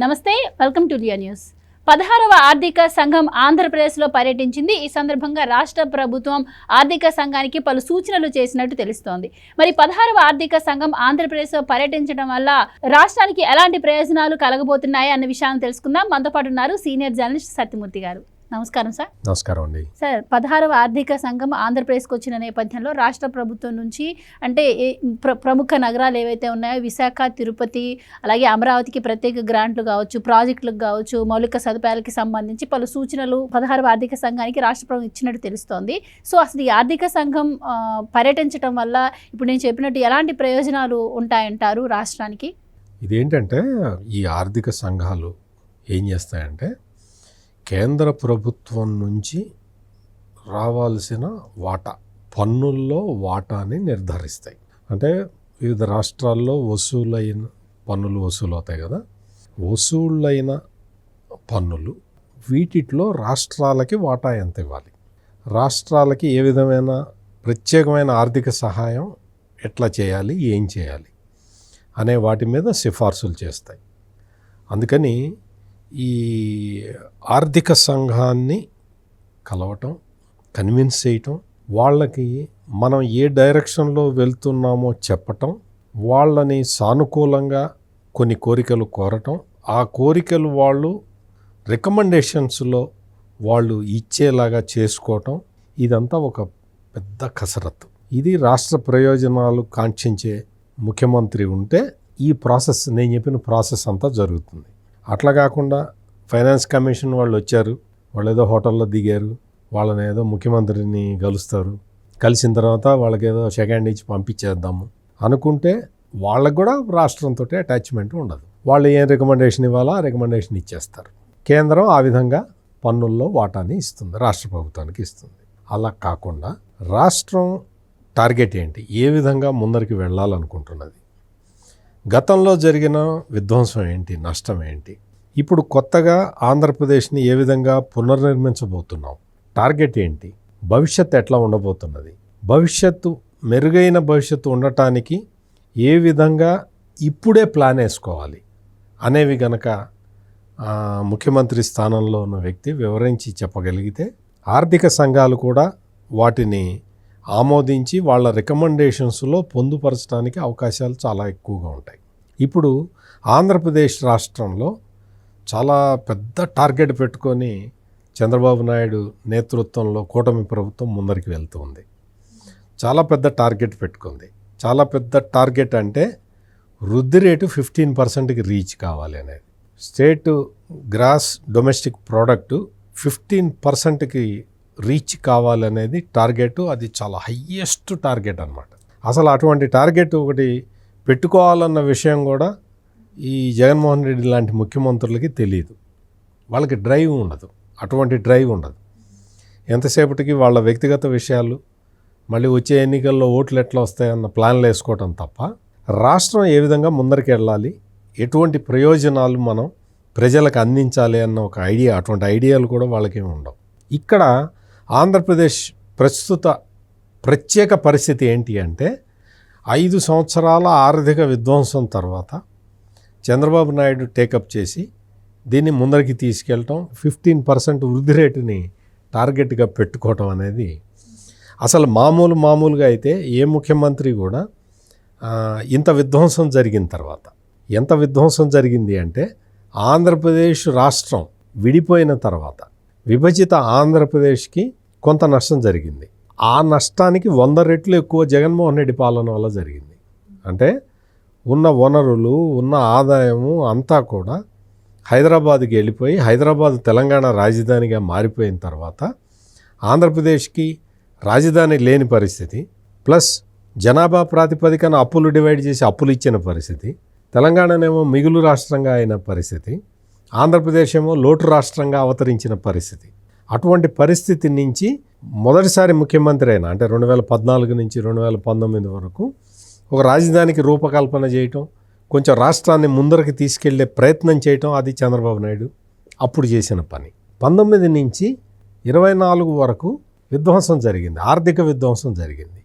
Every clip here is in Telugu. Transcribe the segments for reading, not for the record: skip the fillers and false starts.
నమస్తే, వెల్కమ్ టు లియా న్యూస్. 16వ ఆర్థిక సంఘం ఆంధ్రప్రదేశ్లో పర్యటించింది. ఈ సందర్భంగా రాష్ట్ర ప్రభుత్వం ఆర్థిక సంఘానికి పలు సూచనలు చేసినట్టు తెలుస్తోంది. మరి 16వ ఆర్థిక సంఘం ఆంధ్రప్రదేశ్లో పర్యటించడం వల్ల రాష్ట్రానికి ఎలాంటి ప్రయోజనాలు కలగబోతున్నాయి అన్న విషయాన్ని తెలుసుకుందాం. మనతో పాటు ఉన్నారు సీనియర్ జర్నలిస్ట్ సత్యమూర్తి గారు. నమస్కారం సార్. నమస్కారం అండి. సార్, 16వ ఆర్థిక సంఘం ఆంధ్రప్రదేశ్కి వచ్చిన నేపథ్యంలో రాష్ట్ర ప్రభుత్వం నుంచి అంటే ప్రముఖ నగరాలు ఏవైతే ఉన్నాయో విశాఖ, తిరుపతి, అలాగే అమరావతికి ప్రత్యేక గ్రాంట్లు కావచ్చు, ప్రాజెక్టులకు కావచ్చు, మౌలిక సదుపాయాలకి సంబంధించి పలు సూచనలు 16వ ఆర్థిక సంఘానికి రాష్ట్ర ప్రభుత్వం ఇచ్చినట్టు తెలుస్తోంది. సో అసలు ఈ ఆర్థిక సంఘం పర్యటించడం వల్ల ఇప్పుడు నేను చెప్పినట్టు ఎలాంటి ప్రయోజనాలు ఉంటాయంటారు రాష్ట్రానికి? ఇదేంటంటే ఈ ఆర్థిక సంఘాలు ఏం చేస్తాయంటే కేంద్ర ప్రభుత్వం నుంచి రావాల్సిన వాటా, పన్నుల్లో వాటాని నిర్ధారిస్తాయి. అంటే వివిధ రాష్ట్రాల్లో వసూలైన పన్నులు వసూలు అవుతాయి కదా, వసూళ్ళైన పన్నులు వీటిలో రాష్ట్రాలకి వాటా ఎంత ఇవ్వాలి, రాష్ట్రాలకి ఏ విధమైన ప్రత్యేకమైన ఆర్థిక సహాయం ఎట్లా చేయాలి, ఏం చేయాలి అనే వాటి మీద సిఫార్సులు చేస్తాయి. అందుకని ఈ ఆర్థిక సంఘాన్ని కలవటం, కన్విన్స్ చేయటం, వాళ్ళకి మనం ఏ డైరెక్షన్లో వెళ్తున్నామో చెప్పటం, వాళ్ళని సానుకూలంగా కొన్ని కోరికలు కోరటం, ఆ కోరికలు వాళ్ళు రికమెండేషన్స్లో వాళ్ళు ఇచ్చేలాగా చేసుకోవటం, ఇదంతా ఒక పెద్ద కసరత్తు. ఇది రాష్ట్ర ప్రయోజనాలు కాంక్షించే ముఖ్యమంత్రి ఉంటే ఈ ప్రాసెస్, నేను చెప్పిన ప్రాసెస్ అంతా జరుగుతుంది. అట్లా కాకుండా ఫైనాన్స్ కమిషన్ వాళ్ళు వచ్చారు, వాళ్ళు ఏదో హోటల్లో దిగారు, వాళ్ళని ఏదో ముఖ్యమంత్రిని కలుస్తారు, కలిసిన తర్వాత వాళ్ళకి ఏదో సెకండ్ ఇచ్చి పంపించేద్దాము అనుకుంటే వాళ్ళకు కూడా రాష్ట్రంతో అటాచ్మెంట్ ఉండదు. వాళ్ళు ఏం రికమెండేషన్ ఇవ్వాలో ఆ రికమెండేషన్ ఇచ్చేస్తారు. కేంద్రం ఆ విధంగా పన్నుల్లో వాటాని ఇస్తుంది, రాష్ట్ర ప్రభుత్వానికి ఇస్తుంది. అలా కాకుండా రాష్ట్రం టార్గెట్ ఏంటి, ఏ విధంగా ముందరికి వెళ్ళాలనుకుంటున్నది, గతంలో జరిగిన విధ్వంసం ఏంటి, నష్టం ఏంటి, ఇప్పుడు కొత్తగా ఆంధ్రప్రదేశ్ని ఏ విధంగా పునర్నిర్మించబోతున్నాం, టార్గెట్ ఏంటి, భవిష్యత్తు ఎట్లా ఉండబోతున్నది, భవిష్యత్తు మెరుగైన భవిష్యత్తు ఉండటానికి ఏ విధంగా ఇప్పుడే ప్లాన్ వేసుకోవాలి అనేవి గనక ముఖ్యమంత్రి స్థానంలో ఉన్న వ్యక్తి వివరించి చెప్పగలిగితే ఆర్థిక సంఘాలు కూడా వాటిని ఆమోదించి వాళ్ళ రికమెండేషన్స్లో పొందుపరచడానికి అవకాశాలు చాలా ఎక్కువగా ఉంటాయి. ఇప్పుడు ఆంధ్రప్రదేశ్ రాష్ట్రంలో చాలా పెద్ద టార్గెట్ పెట్టుకొని చంద్రబాబు నాయుడు నేతృత్వంలో కూటమి ప్రభుత్వం ముందరికి వెళ్తుంది. చాలా పెద్ద టార్గెట్ పెట్టుకుంది. చాలా పెద్ద టార్గెట్ అంటే వృద్ధి రేటు 15%కి రీచ్ కావాలి అనేది, స్టేట్ గ్రాస్ డొమెస్టిక్ ప్రోడక్ట్ 15%కి రీచ్ కావాలనేది టార్గెట్. అది చాలా హయ్యెస్ట్ టార్గెట్ అన్నమాట. అసలు అటువంటి టార్గెట్ ఒకటి పెట్టుకోవాలన్న విషయం కూడా ఈ జగన్మోహన్ రెడ్డి లాంటి ముఖ్యమంత్రులకి తెలియదు. వాళ్ళకి డ్రైవ్ ఉండదు, అటువంటి డ్రైవ్ ఉండదు. ఎంతసేపటికి వాళ్ళ వ్యక్తిగత విషయాలు, మళ్ళీ వచ్చే ఎన్నికల్లో ఓట్లు ఎట్లా వస్తాయన్న ప్లాన్లు వేసుకోవటం తప్ప రాష్ట్రం ఏ విధంగా ముందరికి వెళ్ళాలి, ఎటువంటి ప్రయోజనాలు మనం ప్రజలకు అందించాలి అన్న ఒక ఐడియా, అటువంటి ఐడియాలు కూడా వాళ్ళకేమి ఉండవు. ఇక్కడ ఆంధ్రప్రదేశ్ ప్రస్తుత ప్రత్యేక పరిస్థితి ఏంటి అంటే 5 సంవత్సరాల ఆర్థిక విధ్వంసం తర్వాత చంద్రబాబు నాయుడు టేకప్ చేసి దీన్ని ముందరికి తీసుకెళ్ళటం, 15% వృద్ధి రేటుని టార్గెట్గా పెట్టుకోవటం అనేది అసలు మామూలుగా అయితే ఏ ముఖ్యమంత్రి కూడా ఇంత విధ్వంసం జరిగిన తర్వాత, ఎంత విధ్వంసం జరిగింది అంటే ఆంధ్రప్రదేశ్ రాష్ట్రం విడిపోయిన తర్వాత విభజిత ఆంధ్రప్రదేశ్కి కొంత నష్టం జరిగింది. ఆ నష్టానికి 100 రెట్లు ఎక్కువ జగన్మోహన్ రెడ్డి పాలన వల్ల జరిగింది. అంటే ఉన్న వనరులు, ఉన్న ఆదాయము అంతా కూడా హైదరాబాద్కి వెళ్ళిపోయి, హైదరాబాద్ తెలంగాణ రాజధానిగా మారిపోయిన తర్వాత ఆంధ్రప్రదేశ్కి రాజధాని లేని పరిస్థితి, ప్లస్ జనాభా ప్రాతిపదికన అప్పులు డివైడ్ చేసి అప్పులు ఇచ్చిన పరిస్థితి, తెలంగాణనేమో మిగులు రాష్ట్రంగా అయిన పరిస్థితి, ఆంధ్రప్రదేశ్ ఏమో లోటు రాష్ట్రంగా అవతరించిన పరిస్థితి. అటువంటి పరిస్థితి నుంచి మొదటిసారి ముఖ్యమంత్రి అయినా అంటే 2014 నుంచి 2019 వరకు ఒక రాజధానికి రూపకల్పన చేయటం, కొంచెం రాష్ట్రాన్ని ముందరికి తీసుకెళ్లే ప్రయత్నం చేయటం, అది చంద్రబాబు నాయుడు అప్పుడు చేసిన పని. 19 నుంచి 24 వరకు విధ్వంసం జరిగింది, ఆర్థిక విధ్వంసం జరిగింది.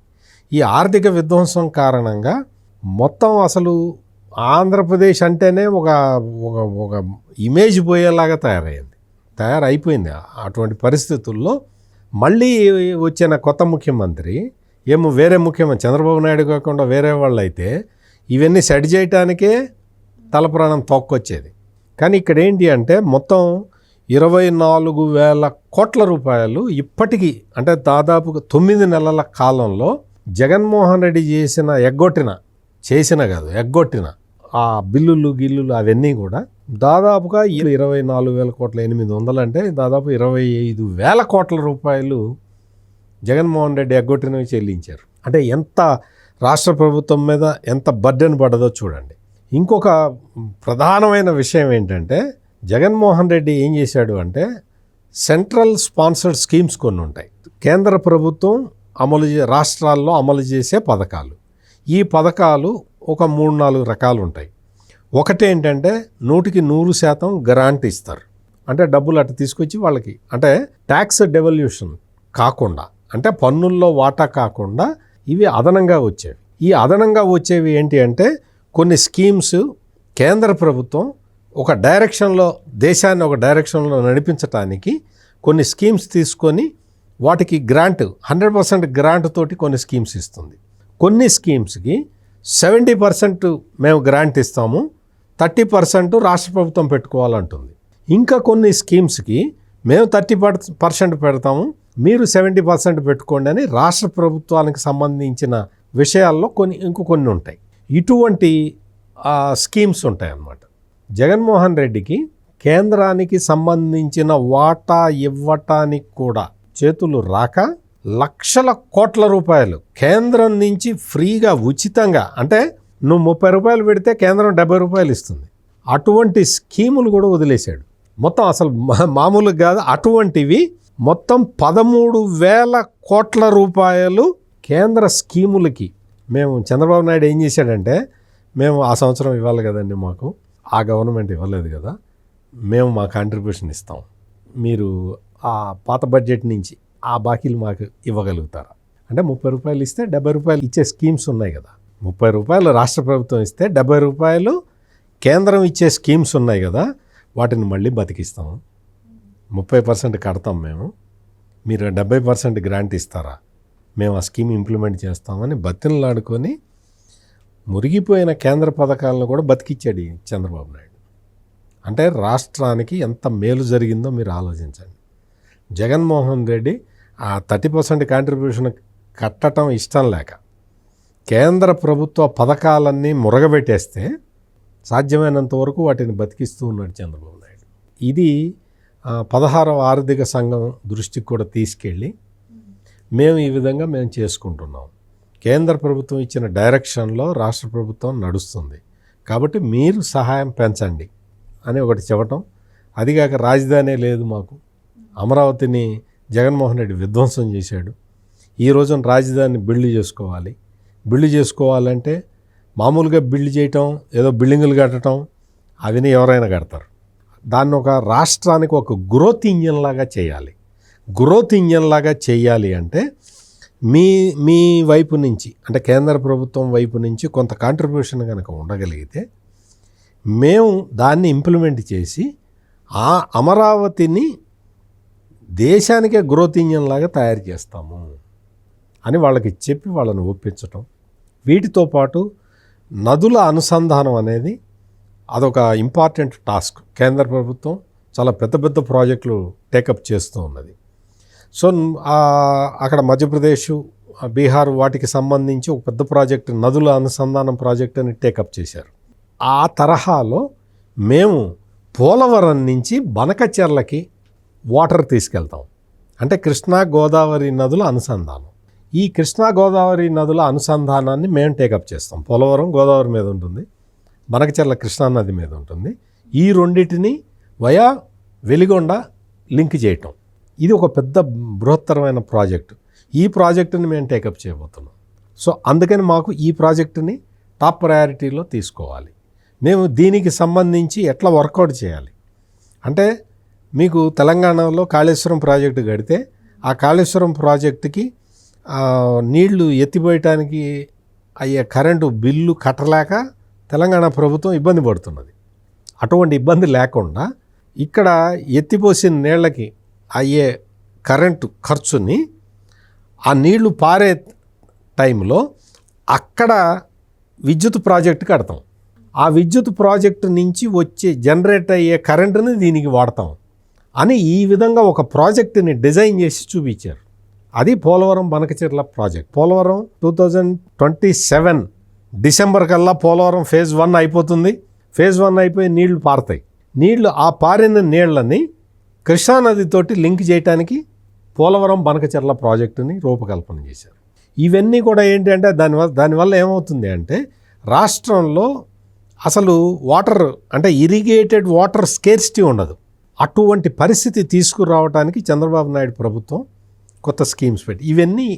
ఈ ఆర్థిక విధ్వంసం కారణంగా మొత్తం అసలు ఆంధ్రప్రదేశ్ అంటేనే ఒక ఒక ఒక ఇమేజ్ పోయేలాగా తయారైపోయింది. అటువంటి పరిస్థితుల్లో మళ్ళీ వచ్చిన కొత్త ముఖ్యమంత్రి ఏమో వేరే ముఖ్యమంత్రి చంద్రబాబు నాయుడు కాకుండా వేరే వాళ్ళు అయితే ఇవన్నీ సెట్ చేయటానికే తలప్రాణం తొక్కొచ్చేది. కానీ ఇక్కడ ఏంటి అంటే మొత్తం 24,000 కోట్ల రూపాయలు ఇప్పటికీ, అంటే దాదాపుగా 9 నెలల కాలంలో జగన్మోహన్ రెడ్డి ఎగ్గొట్టిన ఆ బిల్లులు అవన్నీ కూడా దాదాపుగా 24,000 కోట్ల 800 అంటే దాదాపు 25,000 కోట్ల రూపాయలు జగన్మోహన్ రెడ్డి ఎగ్గొట్టినవి చెల్లించారు. అంటే ఎంత రాష్ట్ర ప్రభుత్వం మీద ఎంత బర్డెన్ పడదో చూడండి. ఇంకొక ప్రధానమైన విషయం ఏంటంటే జగన్మోహన్ రెడ్డి ఏం చేశాడు అంటే సెంట్రల్ స్పాన్సర్డ్ స్కీమ్స్ కొన్ని ఉంటాయి. కేంద్ర ప్రభుత్వం రాష్ట్రాల్లో అమలు చేసే పథకాలు. ఈ పథకాలు ఒక 3-4 రకాలు ఉంటాయి. ఒకటి ఏంటంటే 100% గ్రాంట్ ఇస్తారు. అంటే డబ్బులు అటు తీసుకొచ్చి వాళ్ళకి, అంటే ట్యాక్స్ డెవల్యూషన్ కాకుండా, అంటే పన్నుల్లో వాటా కాకుండా ఇవి అదనంగా వచ్చేవి. ఈ అదనంగా వచ్చేవి ఏంటి అంటే కొన్ని స్కీమ్స్ కేంద్ర ప్రభుత్వం ఒక డైరెక్షన్లో, దేశాన్ని ఒక డైరెక్షన్లో నడిపించడానికి కొన్ని స్కీమ్స్ తీసుకొని వాటికి గ్రాంట్ 100% గ్రాంట్ తోటి కొన్ని స్కీమ్స్ ఇస్తుంది. కొన్ని స్కీమ్స్కి 70% మేము గ్రాంట్ ఇస్తాము, 30% రాష్ట్ర ప్రభుత్వం పెట్టుకోవాలంటుంది. ఇంకా కొన్ని స్కీమ్స్కి మేము 30% పెడతాము, మీరు 70% పెట్టుకోండి అని రాష్ట్ర ప్రభుత్వానికి సంబంధించిన విషయాల్లో కొన్ని ఉంటాయి. ఇటువంటి స్కీమ్స్ ఉంటాయి అన్నమాట. జగన్మోహన్ రెడ్డికి కేంద్రానికి సంబంధించిన వాటా ఇవ్వటానికి కూడా చేతులు రాక లక్షల కోట్ల రూపాయలు కేంద్రం నుంచి ఫ్రీగా ఉచితంగా, అంటే నువ్వు 30 రూపాయలు పెడితే కేంద్రం 70 రూపాయలు ఇస్తుంది, అటువంటి స్కీములు కూడా వదిలేశాడు. మొత్తం అసలు మామూలుగా కాదు, అటువంటివి మొత్తం 13,000 కోట్ల రూపాయలు కేంద్ర స్కీములకి మేము చంద్రబాబు నాయుడు ఏం చేశాడంటే, మేము ఆ సంవత్సరం ఇవ్వాలి కదండి, మాకు ఆ గవర్నమెంట్ ఇవ్వలేదు కదా, మేము మా కాంట్రిబ్యూషన్ ఇస్తాం, మీరు ఆ పాత బడ్జెట్ నుంచి ఆ బాకీలు మాకు ఇవ్వగలుగుతారా అంటే 30 రూపాయలు ఇస్తే 70 రూపాయలు ఇచ్చే స్కీమ్స్ ఉన్నాయి కదా. 30 రూపాయలు రాష్ట్ర ప్రభుత్వం ఇస్తే 70 రూపాయలు కేంద్రం ఇచ్చే స్కీమ్స్ ఉన్నాయి కదా, వాటిని మళ్ళీ బతికిస్తాము, 30% కడతాం మేము, మీరు 70% గ్రాంట్ ఇస్తారా, మేము ఆ స్కీమ్ ఇంప్లిమెంట్ చేస్తామని బతిలాడుకొని మురిగిపోయిన కేంద్ర పథకాలను కూడా బతికిచ్చాడు ఈ చంద్రబాబు నాయుడు. అంటే రాష్ట్రానికి ఎంత మేలు జరిగిందో మీరు ఆలోచించండి. జగన్మోహన్ రెడ్డి ఆ 30% కాంట్రిబ్యూషన్ కట్టడం ఇష్టం లేక కేంద్ర ప్రభుత్వ పథకాలన్నీ మురగబెట్టేస్తే సాధ్యమైనంత వరకు వాటిని బతికిస్తూ ఉన్నాడు చంద్రబాబు నాయుడు. ఇది 16వ ఆర్థిక సంఘం దృష్టికి కూడా తీసుకెళ్ళి మేము ఈ విధంగా మేము చేసుకుంటున్నాం, కేంద్ర ప్రభుత్వం ఇచ్చిన డైరెక్షన్లో రాష్ట్ర ప్రభుత్వం నడుస్తుంది కాబట్టి మీరు సహాయం పెంచండి అని ఒకటి చెప్పటం. అదిగాక రాజధానే లేదు మాకు, అమరావతిని జగన్మోహన్ రెడ్డి విధ్వంసం చేశాడు, ఈ రోజున రాజధానిని బిల్డ్ చేసుకోవాలంటే మామూలుగా బిల్డ్ చేయటం, ఏదో బిల్డింగులు కట్టడం అవిని ఎవరైనా కడతారు, దాన్ని ఒక రాష్ట్రానికి ఒక గ్రోత్ ఇంజిన్ లాగా చేయాలి అంటే మీ వైపు నుంచి, అంటే కేంద్ర ప్రభుత్వం వైపు నుంచి కొంత కాంట్రిబ్యూషన్ కనుక ఉండగలిగితే మేము దాన్ని ఇంప్లిమెంట్ చేసి ఆ అమరావతిని దేశానికే గ్రోత్ ఇంజిన్ లాగా తయారు చేస్తాము అని వాళ్ళకి చెప్పి వాళ్ళని ఒప్పించటం. వీటితో పాటు నదుల అనుసంధానం అనేది అదొక ఇంపార్టెంట్ టాస్క్. కేంద్ర ప్రభుత్వం చాలా పెద్ద ప్రాజెక్టులు టేకప్ చేస్తూ ఉన్నది. సో అక్కడ మధ్యప్రదేశ్, బీహార్ వాటికి సంబంధించి ఒక పెద్ద ప్రాజెక్టు, నదుల అనుసంధానం ప్రాజెక్ట్ అని టేకప్ చేశారు. ఆ తరహాలో మేము పోలవరం నుంచి బనకచెర్లకి వాటర్ తీసుకెళ్తాం. అంటే కృష్ణా గోదావరి నదుల అనుసంధానం. ఈ కృష్ణా గోదావరి నదుల అనుసంధానాన్ని మేము టేకప్ చేస్తాం. పోలవరం గోదావరి మీద ఉంటుంది, బనకచెర్ల కృష్ణా నది మీద ఉంటుంది. ఈ రెండింటిని వయా వెలిగొండ లింక్ చేయటం, ఇది ఒక పెద్ద బృహత్తరమైన ప్రాజెక్టు. ఈ ప్రాజెక్టుని మేము టేకప్ చేయబోతున్నాం. సో అందుకని మాకు ఈ ప్రాజెక్టుని టాప్ ప్రయారిటీలో తీసుకోవాలి. మేము దీనికి సంబంధించి ఎట్లా వర్కౌట్ చేయాలి అంటే, మీకు తెలంగాణలో కాళేశ్వరం ప్రాజెక్టు కడితే ఆ కాళేశ్వరం ప్రాజెక్టుకి నీళ్లు ఎత్తిపోయటానికి అయ్యే కరెంటు బిల్లు కట్టలేక తెలంగాణ ప్రభుత్వం ఇబ్బంది పడుతున్నది. అటువంటి ఇబ్బంది లేకుండా ఇక్కడ ఎత్తిపోసిన నీళ్ళకి అయ్యే కరెంటు ఖర్చుని ఆ నీళ్లు పారే టైంలో అక్కడ విద్యుత్ ప్రాజెక్టు కడతాం. ఆ విద్యుత్ ప్రాజెక్టు నుంచి వచ్చే జనరేట్ అయ్యే కరెంటుని దీనికి వాడతాం అని ఈ విధంగా ఒక ప్రాజెక్టుని డిజైన్ చేసి చూపించారు. అది పోలవరం బనకచెర్ల ప్రాజెక్ట్. పోలవరం 2027 డిసెంబర్ కల్లా పోలవరం ఫేజ్ 1 అయిపోతుంది. ఫేజ్ 1 అయిపోయి నీళ్లు పారుతాయి. నీళ్లు ఆ పారిన నీళ్లని కృష్ణానదితోటి లింక్ చేయడానికి పోలవరం బనకచెర్ల ప్రాజెక్టుని రూపకల్పన చేశారు. ఇవన్నీ కూడా ఏంటి అంటే దానివల్ల ఏమవుతుంది అంటే రాష్ట్రంలో అసలు వాటర్ అంటే ఇరిగేటెడ్ వాటర్ స్కేర్సిటీ ఉండదు. అటువంటి పరిస్థితి తీసుకురావడానికి చంద్రబాబు నాయుడు ప్రభుత్వం కొత్త స్కీమ్స్ పెట్టి ఇవన్నీ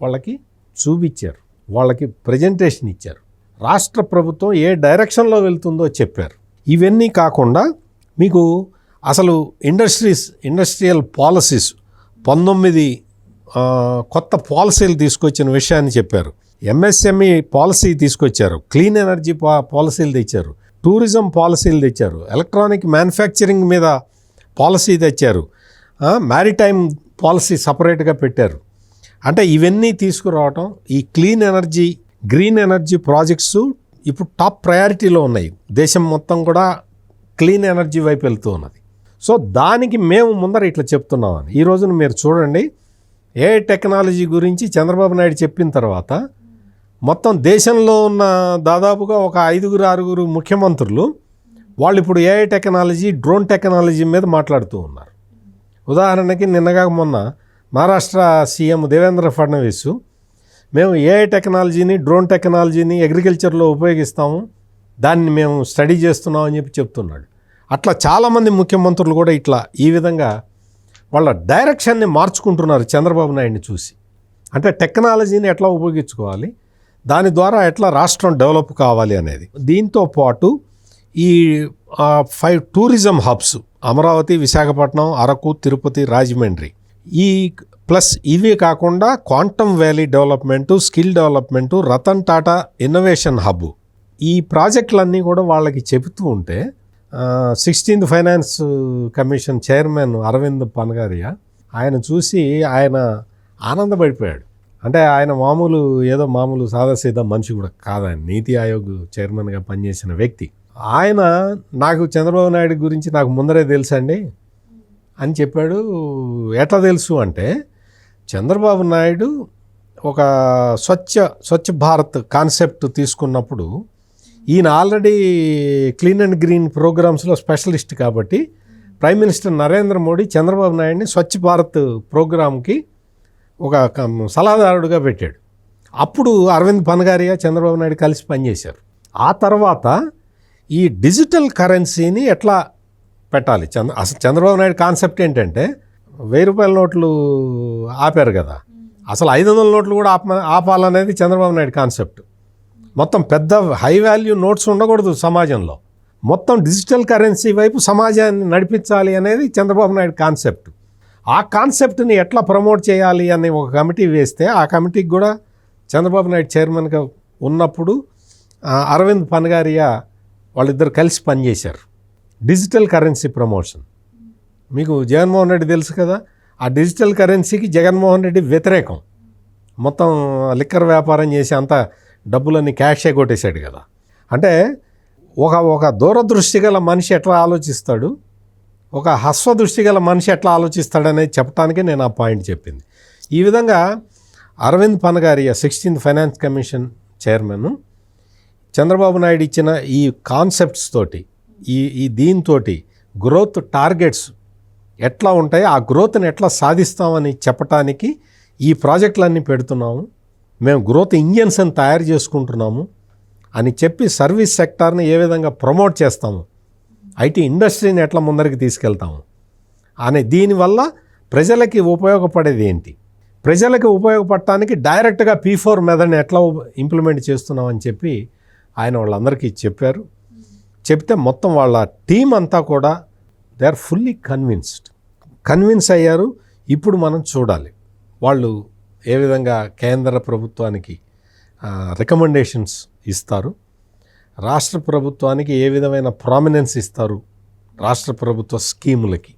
వాళ్ళకి చూపించారు, వాళ్ళకి ప్రజెంటేషన్ ఇచ్చారు. రాష్ట్ర ప్రభుత్వం ఏ డైరెక్షన్లో వెళ్తుందో చెప్పారు. ఇవన్నీ కాకుండా మీకు అసలు ఇండస్ట్రియల్ పాలసీస్ 19 కొత్త పాలసీలు తీసుకొచ్చిన విషయాన్ని చెప్పారు. ఎంఎస్ఎంఈ పాలసీ తీసుకొచ్చారు, క్లీన్ ఎనర్జీ పాలసీలు తెచ్చారు, టూరిజం పాలసీలు తెచ్చారు, ఎలక్ట్రానిక్ మ్యానుఫ్యాక్చరింగ్ మీద పాలసీ తెచ్చారు, మ్యారిటైమ్ పాలసీ సపరేట్గా పెట్టారు. అంటే ఇవన్నీ తీసుకురావటం, ఈ clean energy green energy projects ఇప్పుడు టాప్ ప్రయారిటీలో ఉన్నాయి. దేశం మొత్తం కూడా క్లీన్ ఎనర్జీ వైపు వెళ్తూ ఉన్నది. సో దానికి మేము ముందర ఇట్లా చెప్తున్నామని. ఈ రోజున మీరు చూడండి, ఏ టెక్నాలజీ గురించి చంద్రబాబు నాయుడు చెప్పిన తర్వాత మొత్తం దేశంలో ఉన్న దాదాపుగా ఒక 5-6 ముఖ్యమంత్రులు వాళ్ళు ఇప్పుడు ఏఐ టెక్నాలజీ, డ్రోన్ టెక్నాలజీ మీద మాట్లాడుతూ ఉన్నారు. ఉదాహరణకి నిన్నగా మొన్న మహారాష్ట్ర సీఎం దేవేంద్ర ఫడ్నవీస్ మేము ఏఐ టెక్నాలజీని, డ్రోన్ టెక్నాలజీని అగ్రికల్చర్లో ఉపయోగిస్తాము, దాన్ని మేము స్టడీ చేస్తున్నాం అని చెప్తున్నాడు. అట్లా చాలామంది ముఖ్యమంత్రులు కూడా ఇట్లా ఈ విధంగా వాళ్ళ డైరెక్షన్ని మార్చుకుంటున్నారు చంద్రబాబు నాయుడిని చూసి. అంటే టెక్నాలజీని ఎట్లా ఉపయోగించుకోవాలి, దాని ద్వారా ఎట్లా రాష్ట్రం డెవలప్ కావాలి అనేది. దీంతో పాటు ఈ 5 టూరిజం హబ్స్ అమరావతి, విశాఖపట్నం, అరకు, తిరుపతి, రాజమండ్రి, ఈ ప్లస్ ఇవే కాకుండా quantum valley development, skill development, Ratan Tata innovation hub, ఈ ప్రాజెక్టులన్నీ కూడా వాళ్ళకి చెబుతూ ఉంటే 16th finance commission chairman Arvind Panagariya ఆయన చూసి ఆయన ఆనందపడిపోయాడు. అంటే ఆయన మామూలు సాదాసీదా మనిషి కూడా కాదని, నీతి ఆయోగ్ చైర్మన్గా పనిచేసిన వ్యక్తి. ఆయన నాకు చంద్రబాబు నాయుడు గురించి నాకు ముందరే తెలుసండి అని చెప్పాడు. ఎట్లా తెలుసు అంటే చంద్రబాబు నాయుడు ఒక స్వచ్ఛ భారత్ కాన్సెప్ట్ తీసుకున్నప్పుడు ఈయన ఆల్రెడీ క్లీన్ అండ్ గ్రీన్ ప్రోగ్రామ్స్లో స్పెషలిస్ట్ కాబట్టి ప్రైమ్ మినిస్టర్ నరేంద్ర మోడీ చంద్రబాబు నాయుడిని స్వచ్ఛ భారత్ ప్రోగ్రామ్కి ఒక సలహాదారుడుగా పెట్టాడు. అప్పుడు అరవింద్ పనగారియా చంద్రబాబు నాయుడు కలిసి పనిచేశారు. ఆ తర్వాత ఈ డిజిటల్ కరెన్సీని ఎట్లా పెట్టాలి, అసలు చంద్రబాబు నాయుడు కాన్సెప్ట్ ఏంటంటే 1000 రూపాయల నోట్లు ఆపారు కదా, అసలు 500 నోట్లు కూడా ఆపాలనేది చంద్రబాబు నాయుడు కాన్సెప్ట్. మొత్తం పెద్ద హై వాల్యూ నోట్స్ ఉండకూడదు సమాజంలో, మొత్తం డిజిటల్ కరెన్సీ వైపు సమాజాన్ని నడిపించాలి అనేది చంద్రబాబు నాయుడు కాన్సెప్ట్. ఆ కాన్సెప్ట్ని ఎట్లా ప్రమోట్ చేయాలి అని ఒక కమిటీ వేస్తే ఆ కమిటీకి కూడా చంద్రబాబు నాయుడు చైర్మన్గా ఉన్నప్పుడు అరవింద్ పనగారియా వాళ్ళిద్దరు కలిసి పనిచేశారు. డిజిటల్ కరెన్సీ ప్రమోషన్ మీకు జగన్మోహన్ రెడ్డి తెలుసు కదా, ఆ డిజిటల్ కరెన్సీకి జగన్మోహన్ రెడ్డి వ్యతిరేకం. మొత్తం లిక్కర్ వ్యాపారం చేసి అంత డబ్బులన్నీ క్యాషే కొట్టేశాడు కదా. అంటే ఒక దూరదృష్టి గల మనిషి ఎట్లా ఆలోచిస్తాడు, ఒక హస్వదృష్టి గల మనిషి ఎట్లా ఆలోచిస్తాడనేది చెప్పడానికి నేను ఆ పాయింట్ చెప్పింది. ఈ విధంగా Arvind Panagariya 16th finance commission chairman Chandrababu Naidu ఇచ్చిన ఈ కాన్సెప్ట్స్ తోటి ఈ దీంతోటి గ్రోత్ టార్గెట్స్ ఎట్లా ఉంటాయి, ఆ గ్రోత్ని ఎట్లా సాధిస్తామని చెప్పటానికి ఈ ప్రాజెక్టులన్నీ పెడుతున్నాము, మేము గ్రోత్ ఇంజిన్స్ అని తయారు చేసుకుంటున్నాము అని చెప్పి సర్వీస్ సెక్టార్ని ఏ విధంగా ప్రమోట్ చేస్తాము, ఐటీ ఇండస్ట్రీని ఎట్లా ముందరికి తీసుకెళ్తాము అనే దీనివల్ల ప్రజలకి ఉపయోగపడేది ఏంటి, ప్రజలకి ఉపయోగపడటానికి డైరెక్ట్గా P4 మెథడ్ని ఎట్లా ఇంప్లిమెంట్ చేస్తున్నామని చెప్పి ఆయన వాళ్ళందరికీ చెప్పారు. చెప్తే మొత్తం వాళ్ళ టీం అంతా కూడా దే ఆర్ ఫుల్లీ కన్విన్స్ అయ్యారు. ఇప్పుడు మనం చూడాలి వాళ్ళు ఏ విధంగా కేంద్ర ప్రభుత్వానికి రికమెండేషన్స్ ఇస్తారు. రాష్ట్ర ప్రభుత్వానికి ఏ విధమైన ప్రామినెన్స్ ఇస్తారు రాష్ట్ర ప్రభుత్వ స్కీములకి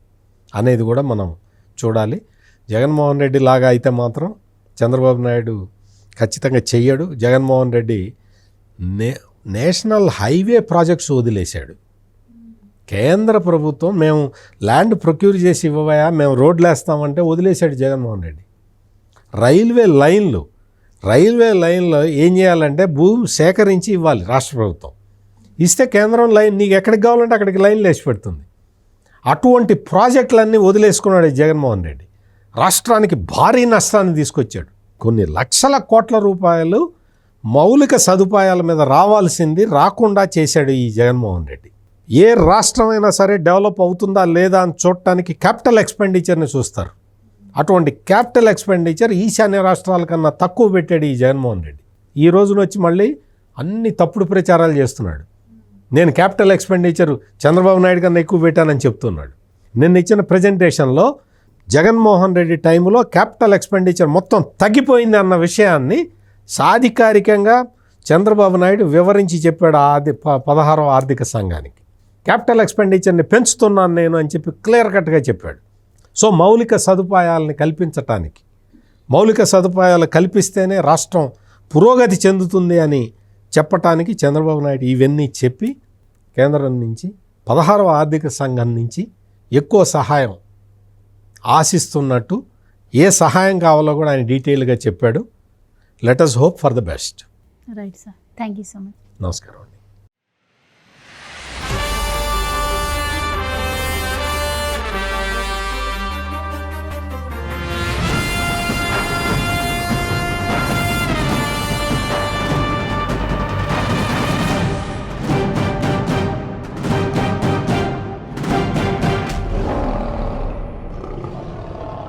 అనేది కూడా మనం చూడాలి. జగన్మోహన్ రెడ్డి లాగా అయితే మాత్రం చంద్రబాబు నాయుడు ఖచ్చితంగా చెయ్యడు. Jaganmohan Reddy national highway projects వదిలేశాడు. కేంద్ర ప్రభుత్వం మేము ల్యాండ్ ప్రొక్యూర్ చేసి ఇవ్వవయా, మేము రోడ్లు వేస్తామంటే వదిలేశాడు జగన్మోహన్ రెడ్డి. రైల్వే లైన్లో ఏం చేయాలంటే భూమి సేకరించి ఇవ్వాలి రాష్ట్ర ప్రభుత్వం. ఇస్తే కేంద్రం లైన్ నీకు ఎక్కడికి కావాలంటే అక్కడికి లైన్లు వేసి పెడుతుంది. అటువంటి ప్రాజెక్టులన్నీ వదిలేసుకున్నాడు జగన్మోహన్ రెడ్డి. రాష్ట్రానికి భారీ నష్టాన్ని తీసుకొచ్చాడు. కొన్ని లక్షల కోట్ల రూపాయలు మౌలిక సదుపాయాల మీద రావాల్సింది రాకుండా చేశాడు ఈ జగన్మోహన్ రెడ్డి. ఏ రాష్ట్రమైనా సరే డెవలప్ అవుతుందా లేదా అని చూడటానికి క్యాపిటల్ ఎక్స్పెండిచర్ని చూస్తారు. అటువంటి క్యాపిటల్ ఎక్స్పెండిచర్ ఈశాన్య రాష్ట్రాల కన్నా తక్కువ పెట్టాడు ఈ జగన్మోహన్ రెడ్డి. ఈ రోజున వచ్చి మళ్ళీ అన్ని తప్పుడు ప్రచారాలు చేస్తున్నాడు. నేను క్యాపిటల్ ఎక్స్పెండిచర్ చంద్రబాబు నాయుడు కన్నా ఎక్కువ పెట్టానని చెప్తున్నాడు. నిన్న ఇచ్చిన ప్రజెంటేషన్లో జగన్మోహన్ రెడ్డి టైంలో క్యాపిటల్ ఎక్స్పెండిచర్ మొత్తం తగ్గిపోయింది అన్న విషయాన్ని సాధికారికంగా చంద్రబాబు నాయుడు వివరించి చెప్పాడు 16వ ఆర్థిక సంఘానికి. క్యాపిటల్ ఎక్స్పెండిచర్ని పెంచుతున్నాను నేను అని చెప్పి క్లియర్ కట్గా చెప్పాడు. సో మౌలిక సదుపాయాలని కల్పించటానికి, మౌలిక సదుపాయాలు కల్పిస్తేనే రాష్ట్రం పురోగతి చెందుతుంది అని చెప్పటానికి చంద్రబాబు నాయుడు ఇవన్నీ చెప్పి కేంద్రం నుంచి 16వ ఆర్థిక సంఘం నుంచి ఎక్కువ సహాయం ఆశిస్తున్నట్టు, ఏ సహాయం కావాలో కూడా ఆయన డీటెయిల్గా చెప్పాడు. Let us hope for the best. Right sir, thank you so much. నమస్కారం అండి.